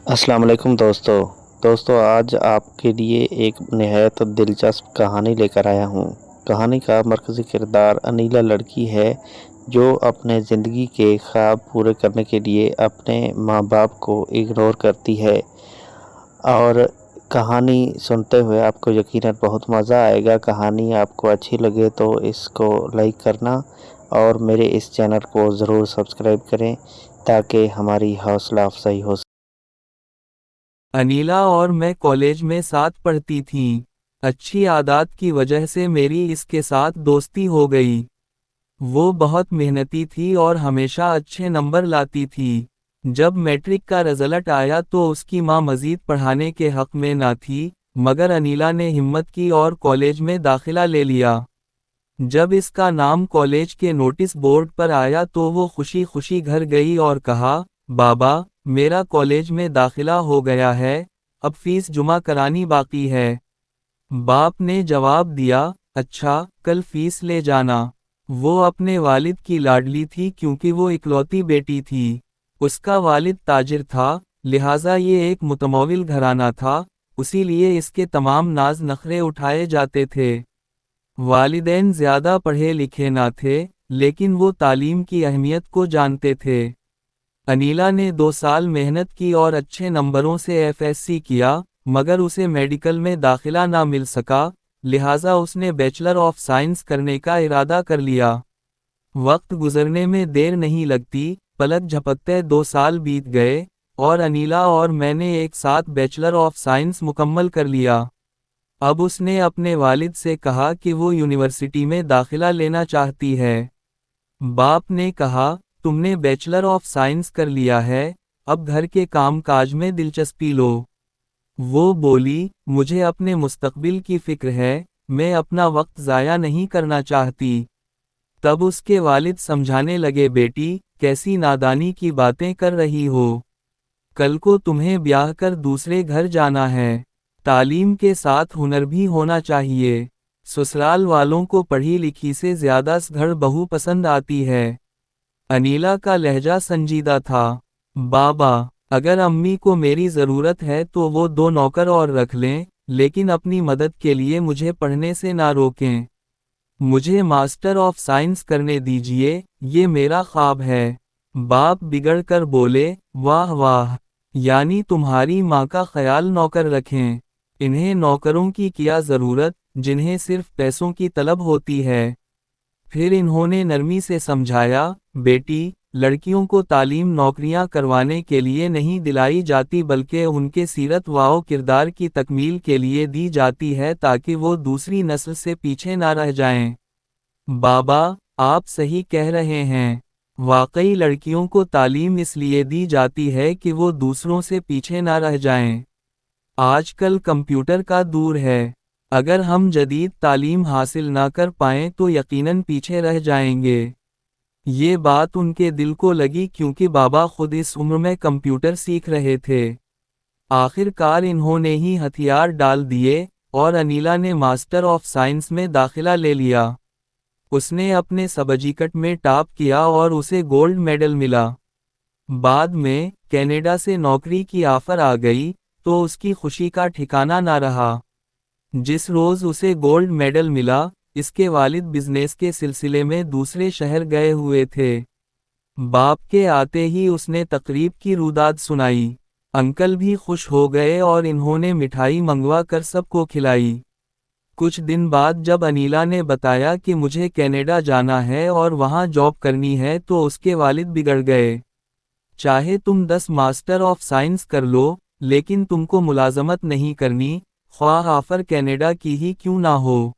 السلام علیکم دوستو آج آپ کے لیے ایک نہایت دلچسپ کہانی لے کر آیا ہوں۔ کہانی کا مرکزی کردار انیلا لڑکی ہے جو اپنے زندگی کے خواب پورے کرنے کے لیے اپنے ماں باپ کو اگنور کرتی ہے، اور کہانی سنتے ہوئے آپ کو یقیناً بہت مزہ آئے گا۔ کہانی آپ کو اچھی لگے تو اس کو لائک کرنا اور میرے اس چینل کو ضرور سبسکرائب کریں تاکہ ہماری حوصلہ افزائی ہو سکے۔ انیلا اور میں کالج میں ساتھ پڑھتی تھیں۔ اچھی عادات کی وجہ سے میری اس کے ساتھ دوستی ہو گئی۔ وہ بہت محنتی تھی اور ہمیشہ اچھے نمبر لاتی تھی۔ جب میٹرک کا رزلٹ آیا تو اس کی ماں مزید پڑھانے کے حق میں نہ تھی، مگر انیلا نے ہمت کی اور کالج میں داخلہ لے لیا۔ جب اس کا نام کالج کے نوٹس بورڈ پر آیا تو وہ خوشی خوشی گھر گئی اور کہا، بابا، میرا کالج میں داخلہ ہو گیا ہے، اب فیس جمع کرانی باقی ہے۔ باپ نے جواب دیا، اچھا، کل فیس لے جانا۔ وہ اپنے والد کی لاڈلی تھی کیونکہ وہ اکلوتی بیٹی تھی۔ اس کا والد تاجر تھا، لہٰذا یہ ایک متمول گھرانہ تھا، اسی لیے اس کے تمام ناز نخرے اٹھائے جاتے تھے۔ والدین زیادہ پڑھے لکھے نہ تھے، لیکن وہ تعلیم کی اہمیت کو جانتے تھے۔ انیلا نے 2 سال محنت کی اور اچھے نمبروں سے FSC کیا، مگر اسے میڈیکل میں داخلہ نہ مل سکا، لہٰذا اس نے بیچلر آف سائنس کرنے کا ارادہ کر لیا۔ وقت گزرنے میں دیر نہیں لگتی، پلک جھپکتے 2 سال بیت گئے، اور انیلا اور میں نے ایک ساتھ بیچلر آف سائنس مکمل کر لیا۔ اب اس نے اپنے والد سے کہا کہ وہ یونیورسٹی میں داخلہ لینا چاہتی ہے۔ باپ نے کہا، تم نے بیچلر آف سائنس کر لیا ہے، اب گھر کے کام کاج میں دلچسپی لو۔ وہ بولی، مجھے اپنے مستقبل کی فکر ہے، میں اپنا وقت ضائع نہیں کرنا چاہتی۔ تب اس کے والد سمجھانے لگے، بیٹی، کیسی نادانی کی باتیں کر رہی ہو؟ کل کو تمہیں بیاہ کر دوسرے گھر جانا ہے۔ تعلیم کے ساتھ ہنر بھی ہونا چاہیے۔ سسرال والوں کو پڑھی لکھی سے زیادہ سگھڑ بہو پسند آتی ہے۔ انیلا کا لہجہ سنجیدہ تھا۔ بابا، اگر امی کو میری ضرورت ہے تو وہ 2 نوکر اور رکھ لیں، لیکن اپنی مدد کے لیے مجھے پڑھنے سے نہ روکیں۔ مجھے ماسٹر آف سائنس کرنے دیجیے، یہ میرا خواب ہے۔ باپ بگڑ کر بولے، واہ واہ، یعنی تمہاری ماں کا خیال نوکر رکھیں؟ انہیں نوکروں کی کیا ضرورت، جنہیں صرف پیسوں کی طلب ہوتی ہے۔ پھر انہوں نے نرمی سے سمجھایا، بیٹی، لڑکیوں کو تعلیم نوکریاں کروانے کے لیے نہیں دلائی جاتی بلکہ ان کے سیرت و کردار کی تکمیل کے لیے دی جاتی ہے تاکہ وہ دوسری نسل سے پیچھے نہ رہ جائیں۔ بابا، آپ صحیح کہہ رہے ہیں۔ واقعی لڑکیوں کو تعلیم اس لیے دی جاتی ہے کہ وہ دوسروں سے پیچھے نہ رہ جائیں۔ آج کل کمپیوٹر کا دور ہے۔ اگر ہم جدید تعلیم حاصل نہ کر پائیں تو یقیناً پیچھے رہ جائیں گے۔ یہ بات ان کے دل کو لگی کیونکہ بابا خود اس عمر میں کمپیوٹر سیکھ رہے تھے۔ آخر کار انہوں نے ہی ہتھیار ڈال دیے، اور انیلا نے ماسٹر آف سائنس میں داخلہ لے لیا۔ اس نے اپنے سبجیکٹ میں ٹاپ کیا اور اسے گولڈ میڈل ملا۔ بعد میں کینیڈا سے نوکری کی آفر آ گئی تو اس کی خوشی کا ٹھکانہ نہ رہا۔ جس روز اسے گولڈ میڈل ملا، اس کے والد بزنس کے سلسلے میں دوسرے شہر گئے ہوئے تھے۔ باپ کے آتے ہی اس نے تقریب کی روداد سنائی۔ انکل بھی خوش ہو گئے اور انہوں نے مٹھائی منگوا کر سب کو کھلائی۔ کچھ دن بعد جب انیلا نے بتایا کہ مجھے کینیڈا جانا ہے اور وہاں جاب کرنی ہے تو اس کے والد بگڑ گئے۔ چاہے تم 10 ماسٹر آف سائنس کر لو، لیکن تم کو ملازمت نہیں کرنی، خواہ آفر کینیڈا کی ہی کیوں نہ ہو۔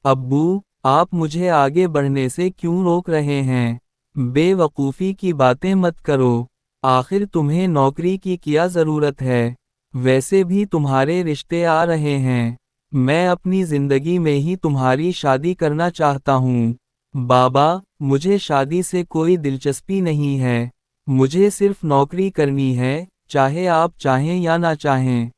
ابو، آپ مجھے آگے بڑھنے سے کیوں روک رہے ہیں؟ بے وقوفی کی باتیں مت کرو۔ آخر تمہیں نوکری کی کیا ضرورت ہے؟ ویسے بھی تمہارے رشتے آ رہے ہیں۔ میں اپنی زندگی میں ہی تمہاری شادی کرنا چاہتا ہوں۔ بابا، مجھے شادی سے کوئی دلچسپی نہیں ہے۔ مجھے صرف نوکری کرنی ہے، چاہے آپ چاہیں یا نہ چاہیں۔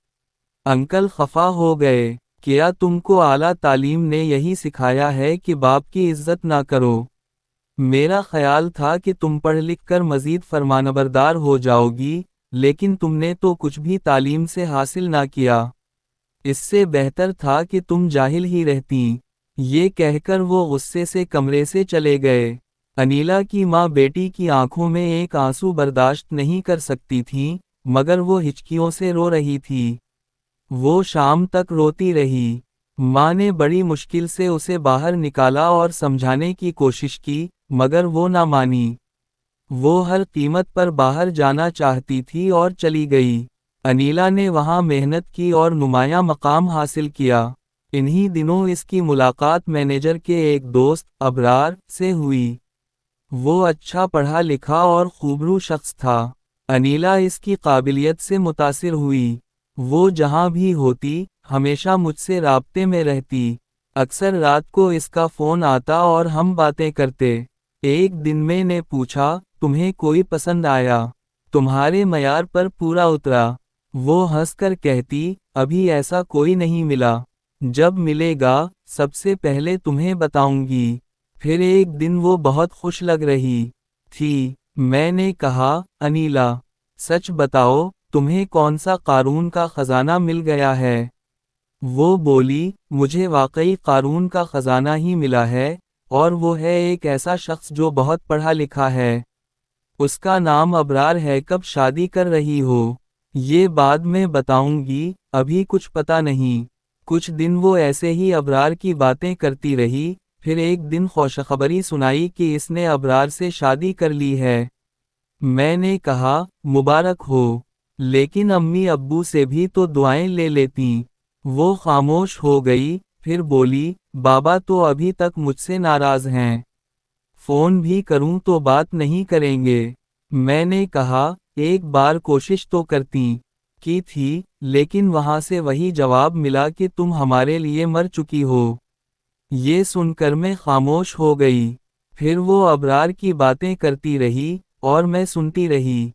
انکل خفا ہو گئے۔ کیا تم کو اعلیٰ تعلیم نے یہی سکھایا ہے کہ باپ کی عزت نہ کرو؟ میرا خیال تھا کہ تم پڑھ لکھ کر مزید فرمانبردار ہو جاؤ گی، لیکن تم نے تو کچھ بھی تعلیم سے حاصل نہ کیا، اس سے بہتر تھا کہ تم جاہل ہی رہتیں۔ یہ کہہ کر وہ غصے سے کمرے سے چلے گئے۔ انیلا کی ماں بیٹی کی آنکھوں میں ایک آنسو برداشت نہیں کر سکتی تھیں، مگر وہ ہچکیوں سے رو رہی تھی۔ وہ شام تک روتی رہی۔ ماں نے بڑی مشکل سے اسے باہر نکالا اور سمجھانے کی کوشش کی، مگر وہ نہ مانی۔ وہ ہر قیمت پر باہر جانا چاہتی تھی اور چلی گئی۔ انیلا نے وہاں محنت کی اور نمایاں مقام حاصل کیا۔ انہی دنوں اس کی ملاقات مینیجر کے ایک دوست، ابرار، سے ہوئی۔ وہ اچھا پڑھا لکھا اور خوبرو شخص تھا۔ انیلا اس کی قابلیت سے متاثر ہوئی۔ وہ جہاں بھی ہوتی، ہمیشہ مجھ سے رابطے میں رہتی۔ اکثر رات کو اس کا فون آتا اور ہم باتیں کرتے۔ ایک دن میں نے پوچھا، تمہیں کوئی پسند آیا؟ تمہارے معیار پر پورا اترا؟ وہ ہنس کر کہتی، ابھی ایسا کوئی نہیں ملا۔ جب ملے گا، سب سے پہلے تمہیں بتاؤں گی۔ پھر ایک دن وہ بہت خوش لگ رہی تھی۔ میں نے کہا، انیلا، سچ بتاؤ، تمہیں کون سا قارون کا خزانہ مل گیا ہے؟ وہ بولی، مجھے واقعی قارون کا خزانہ ہی ملا ہے، اور وہ ہے ایک ایسا شخص جو بہت پڑھا لکھا ہے۔ اس کا نام ابرار ہے۔ کب شادی کر رہی ہو؟ یہ بعد میں بتاؤں گی، ابھی کچھ پتہ نہیں۔ کچھ دن وہ ایسے ہی ابرار کی باتیں کرتی رہی، پھر ایک دن خوشخبری سنائی کہ اس نے ابرار سے شادی کر لی ہے۔ میں نے کہا، مبارک ہو، لیکن امی ابو سے بھی تو دعائیں لے لیتیں۔ وہ خاموش ہو گئی، پھر بولی، بابا تو ابھی تک مجھ سے ناراض ہیں۔ فون بھی کروں تو بات نہیں کریں گے۔ میں نے کہا، ایک بار کوشش تو کرتیں کی تھی، لیکن وہاں سے وہی جواب ملا کہ تم ہمارے لیے مر چکی ہو۔ یہ سن کر میں خاموش ہو گئی۔ پھر وہ ابرار کی باتیں کرتی رہی، اور میں سنتی رہی۔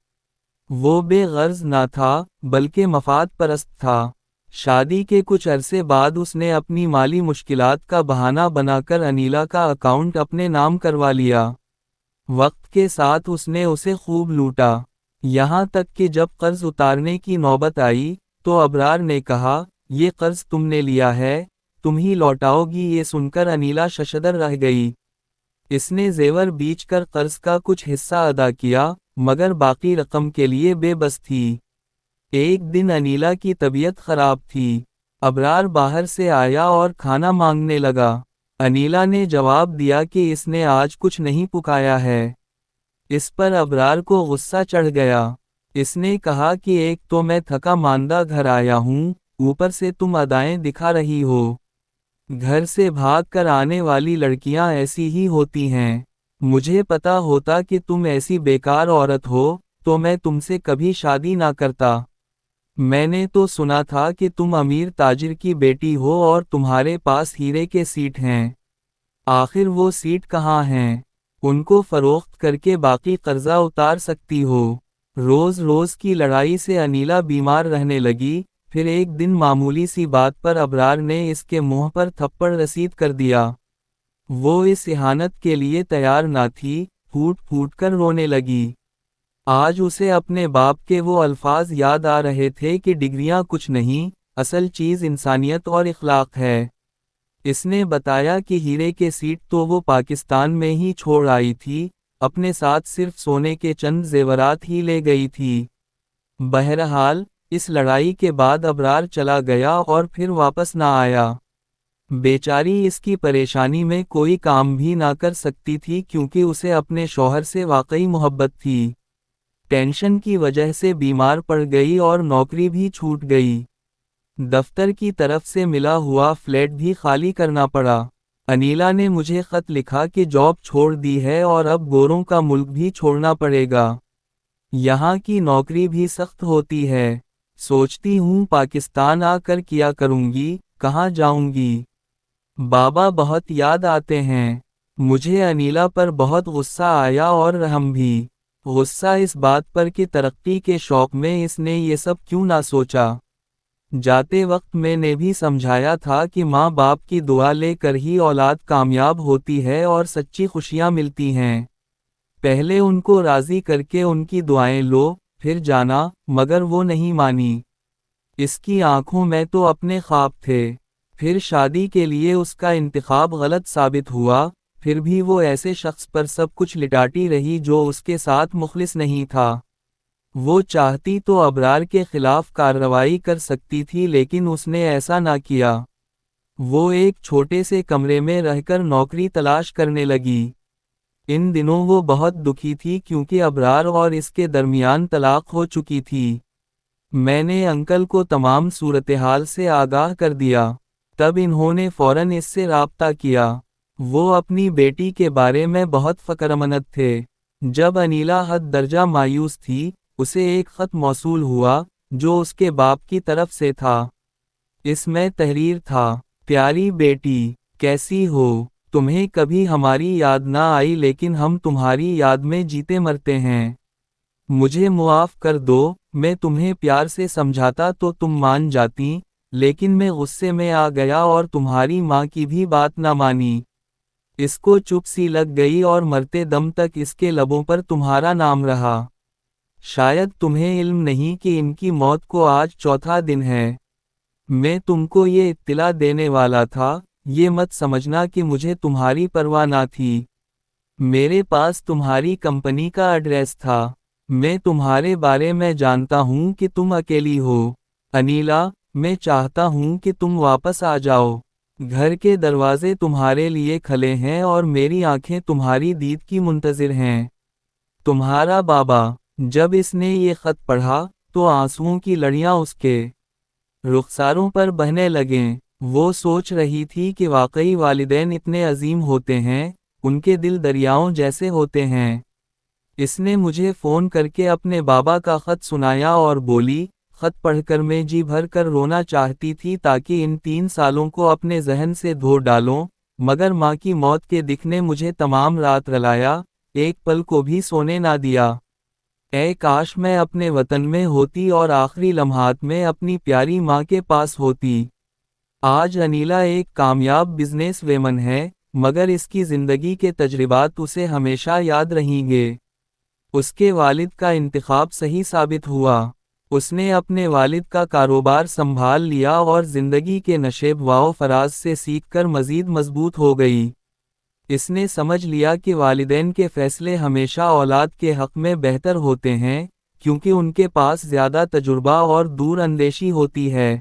وہ بے غرض نہ تھا، بلکہ مفاد پرست تھا۔ شادی کے کچھ عرصے بعد اس نے اپنی مالی مشکلات کا بہانہ بنا کر انیلا کا اکاؤنٹ اپنے نام کروا لیا۔ وقت کے ساتھ اس نے اسے خوب لوٹا، یہاں تک کہ جب قرض اتارنے کی نوبت آئی، تو ابرار نے کہا، یہ قرض تم نے لیا ہے، تم ہی لوٹاؤ گی۔ یہ سن کر انیلا ششدر رہ گئی۔ اس نے زیور بیچ کر قرض کا کچھ حصہ ادا کیا، مگر باقی رقم کے لیے بے بس تھی۔ ایک دن انیلا کی طبیعت خراب تھی۔ ابرار باہر سے آیا اور کھانا مانگنے لگا۔ انیلا نے جواب دیا کہ اس نے آج کچھ نہیں پکایا ہے۔ اس پر ابرار کو غصہ چڑھ گیا۔ اس نے کہا کہ ایک تو میں تھکا ماندہ گھر آیا ہوں، اوپر سے تم ادائیں دکھا رہی ہو۔ گھر سے بھاگ کر آنے والی لڑکیاں ایسی ہی ہوتی ہیں۔ مجھے پتا ہوتا کہ تم ایسی بیکار عورت ہو، تو میں تم سے کبھی شادی نہ کرتا۔ میں نے تو سنا تھا کہ تم امیر تاجر کی بیٹی ہو اور تمہارے پاس ہیرے کے سیٹ ہیں۔ آخر وہ سیٹ کہاں ہیں؟ ان کو فروخت کر کے باقی قرضہ اتار سکتی ہو۔ روز روز کی لڑائی سے انیلا بیمار رہنے لگی۔ پھر ایک دن معمولی سی بات پر ابرار نے اس کے منہ پر تھپڑ رسید کر دیا۔ وہ اس اہانت کے لیے تیار نہ تھی، پھوٹ پھوٹ کر رونے لگی۔ آج اسے اپنے باپ کے وہ الفاظ یاد آ رہے تھے کہ ڈگریاں کچھ نہیں، اصل چیز انسانیت اور اخلاق ہے۔ اس نے بتایا کہ ہیرے کے سیٹ تو وہ پاکستان میں ہی چھوڑ آئی تھی، اپنے ساتھ صرف سونے کے چند زیورات ہی لے گئی تھی۔ بہرحال، اس لڑائی کے بعد ابرار چلا گیا اور پھر واپس نہ آیا۔ بیچاری اس کی پریشانی میں کوئی کام بھی نہ کر سکتی تھی کیونکہ اسے اپنے شوہر سے واقعی محبت تھی۔ ٹینشن کی وجہ سے بیمار پڑ گئی اور نوکری بھی چھوٹ گئی۔ دفتر کی طرف سے ملا ہوا فلیٹ بھی خالی کرنا پڑا۔ انیلا نے مجھے خط لکھا کہ جاب چھوڑ دی ہے اور اب گوروں کا ملک بھی چھوڑنا پڑے گا۔ یہاں کی نوکری بھی سخت ہوتی ہے۔ سوچتی ہوں پاکستان آ کر کیا کروں گی، کہاں جاؤں گی۔ بابا بہت یاد آتے ہیں۔ مجھے انیلا پر بہت غصہ آیا اور رحم بھی۔ غصہ اس بات پر کہ ترقی کے شوق میں اس نے یہ سب کیوں نہ سوچا۔ جاتے وقت میں نے بھی سمجھایا تھا کہ ماں باپ کی دعا لے کر ہی اولاد کامیاب ہوتی ہے اور سچی خوشیاں ملتی ہیں۔ پہلے ان کو راضی کر کے ان کی دعائیں لو، پھر جانا، مگر وہ نہیں مانی۔ اس کی آنکھوں میں تو اپنے خواب تھے۔ پھر شادی کے لیے اس کا انتخاب غلط ثابت ہوا، پھر بھی وہ ایسے شخص پر سب کچھ لٹاتی رہی جو اس کے ساتھ مخلص نہیں تھا۔ وہ چاہتی تو ابرار کے خلاف کارروائی کر سکتی تھی، لیکن اس نے ایسا نہ کیا۔ وہ ایک چھوٹے سے کمرے میں رہ کر نوکری تلاش کرنے لگی۔ ان دنوں وہ بہت دکھی تھی کیونکہ ابرار اور اس کے درمیان طلاق ہو چکی تھی۔ میں نے انکل کو تمام صورتحال سے آگاہ کر دیا۔ تب انہوں نے فوراً اس سے رابطہ کیا۔ وہ اپنی بیٹی کے بارے میں بہت فکرمند تھے۔ جب انیلا حد درجہ مایوس تھی، اسے ایک خط موصول ہوا، جو اس کے باپ کی طرف سے تھا۔ اس میں تحریر تھا: پیاری بیٹی، کیسی ہو؟ تمہیں کبھی ہماری یاد نہ آئی، لیکن ہم تمہاری یاد میں جیتے مرتے ہیں۔ مجھے معاف کر دو، میں تمہیں پیار سے سمجھاتا تو تم مان جاتی، لیکن میں غصے میں آ گیا اور تمہاری ماں کی بھی بات نہ مانی۔ اس کو چپ سی لگ گئی اور مرتے دم تک اس کے لبوں پر تمہارا نام رہا۔ شاید تمہیں علم نہیں کہ ان کی موت کو آج چوتھا دن ہے۔ میں تم کو یہ اطلاع دینے والا تھا، یہ مت سمجھنا کہ مجھے تمہاری پرواہ نہ تھی۔ میرے پاس تمہاری کمپنی کا ایڈریس تھا۔ میں تمہارے بارے میں جانتا ہوں کہ تم اکیلی ہو۔ انیلا، میں چاہتا ہوں کہ تم واپس آ جاؤ۔ گھر کے دروازے تمہارے لیے کھلے ہیں اور میری آنکھیں تمہاری دید کی منتظر ہیں۔ تمہارا بابا۔ جب اس نے یہ خط پڑھا، تو آنسوؤں کی لڑیاں اس کے رخساروں پر بہنے لگیں۔ وہ سوچ رہی تھی کہ واقعی والدین اتنے عظیم ہوتے ہیں، ان کے دل دریاؤں جیسے ہوتے ہیں۔ اس نے مجھے فون کر کے اپنے بابا کا خط سنایا اور بولی، خط پڑھ کر میں جی بھر کر رونا چاہتی تھی تاکہ ان 3 سالوں کو اپنے ذہن سے دھو ڈالوں، مگر ماں کی موت کے دکھ نے مجھے تمام رات رلایا، ایک پل کو بھی سونے نہ دیا۔ اے کاش میں اپنے وطن میں ہوتی اور آخری لمحات میں اپنی پیاری ماں کے پاس ہوتی۔ آج انیلا ایک کامیاب بزنس ویمن ہے، مگر اس کی زندگی کے تجربات اسے ہمیشہ یاد رہیں گے۔ اس کے والد کا انتخاب صحیح ثابت ہوا۔ اس نے اپنے والد کا کاروبار سنبھال لیا اور زندگی کے نشیب و فراز سے سیکھ کر مزید مضبوط ہو گئی۔ اس نے سمجھ لیا کہ والدین کے فیصلے ہمیشہ اولاد کے حق میں بہتر ہوتے ہیں، کیونکہ ان کے پاس زیادہ تجربہ اور دور اندیشی ہوتی ہے۔